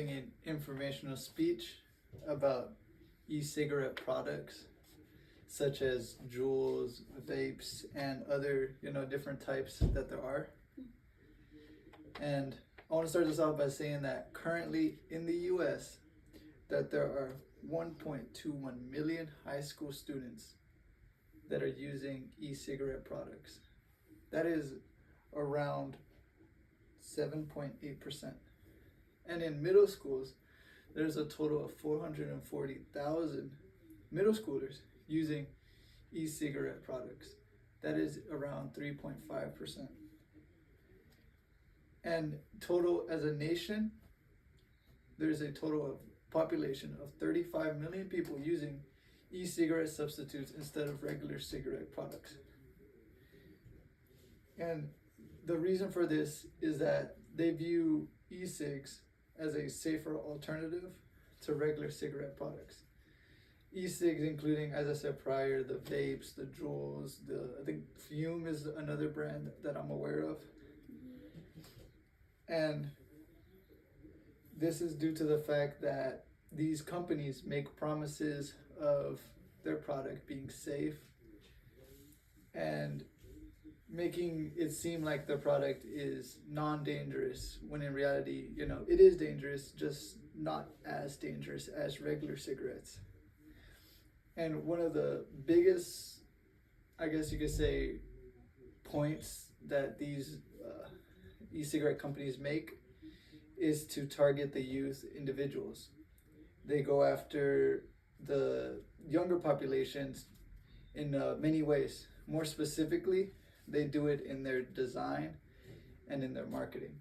An informational speech about e-cigarette products such as Juuls, vapes, and other different types that there are. And I want to start this off by saying that currently in the U.S. that there are 1.21 million high school students that are using e-cigarette products. That is around 7.8%. And in middle schools, there's a total of 440,000 middle schoolers using e-cigarette products. That is around 3.5%. And total as a nation, there's a total of population of 35 million people using e-cigarette substitutes instead of regular cigarette products. And the reason for this is that they view e-cigs as a safer alternative to regular cigarette products. E-cigs including, as I said prior, the vapes, the Juuls, I think Fume is another brand that I'm aware of. And this is due to the fact that these companies make promises of their product being safe and making it seem like the product is non-dangerous, when in reality, it is dangerous, just not as dangerous as regular cigarettes. And one of the biggest, I guess you could say, points that these e-cigarette companies make is to target the youth individuals. They go after the younger populations in many ways. More specifically, they do it in their design and in their marketing.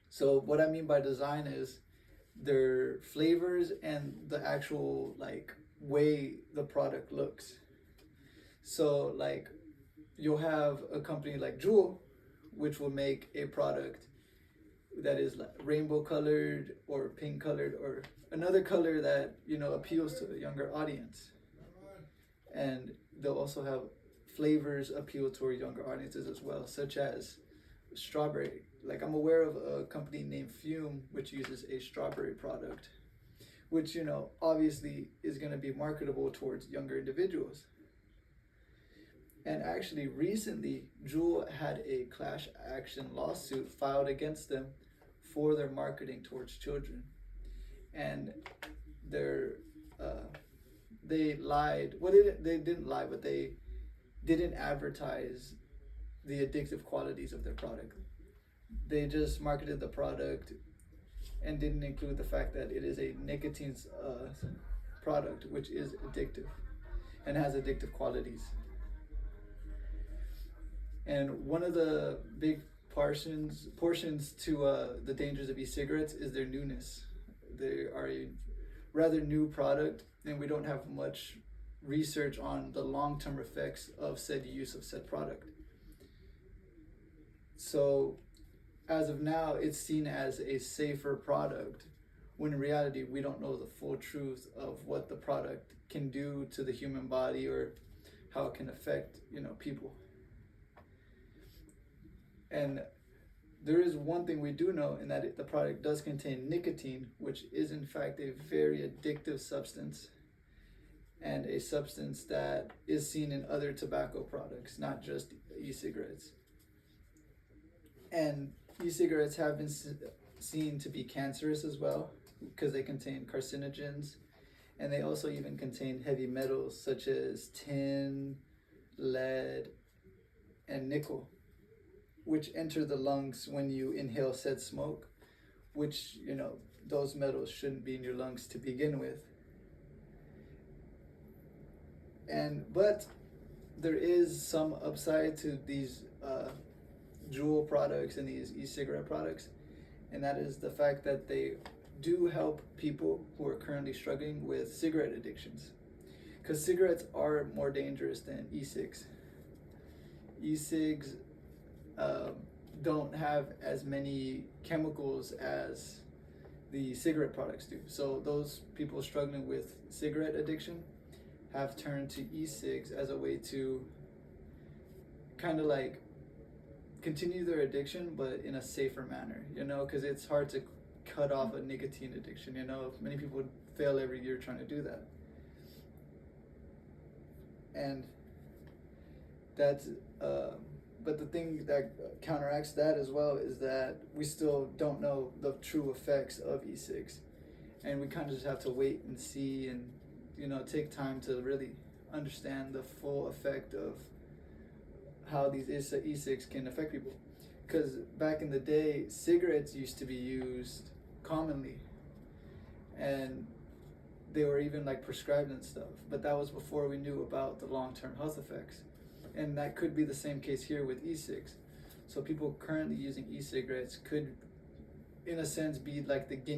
So what I mean by design is their flavors and the actual way the product looks. So you'll have a company like Juul, which will make a product that is rainbow colored or pink colored or another color that appeals to the younger audience. And they'll also have flavors appeal to our younger audiences as well, such as strawberry. I'm aware of a company named Fume, which uses a strawberry product, which obviously is going to be marketable towards younger individuals. And actually recently, Juul had a class action lawsuit filed against them for their marketing towards children. And they lied. Well, they didn't lie, but they didn't advertise the addictive qualities of their product. They just marketed the product and didn't include the fact that it is a nicotine product, which is addictive and has addictive qualities. And one of the big portions to the dangers of e-cigarettes is their newness. They are a rather new product, and we don't have much research on the long-term effects of said use of said product. So as of now, it's seen as a safer product, when in reality we don't know the full truth of what the product can do to the human body or how it can affect people. And there is one thing we do know, in that the product does contain nicotine, which is in fact a very addictive substance, and a substance that is seen in other tobacco products, not just e-cigarettes. And e-cigarettes have been seen to be cancerous as well, because they contain carcinogens, and they also even contain heavy metals such as tin, lead, and nickel, which enter the lungs when you inhale said smoke, which those metals shouldn't be in your lungs to begin with. But there is some upside to these Juul products and these e-cigarette products, and that is the fact that they do help people who are currently struggling with cigarette addictions, because cigarettes are more dangerous than e-cigs. E-cigs don't have as many chemicals as the cigarette products do. So those people struggling with cigarette addiction have turned to e-cigs as a way to kind of continue their addiction, but in a safer manner, because it's hard to cut off a nicotine addiction. You know, many people fail every year trying to do that, and that's but the thing that counteracts that as well is that we still don't know the true effects of e-cigs, and we kind of just have to wait and see, and you know, take time to really understand the full effect of how these e-cigs can affect people. Because back in the day, cigarettes used to be used commonly, and they were even like prescribed and stuff, but that was before we knew about the long-term health effects. And that could be the same case here with e-cigs. So people currently using e-cigarettes could, in a sense, be like the guinea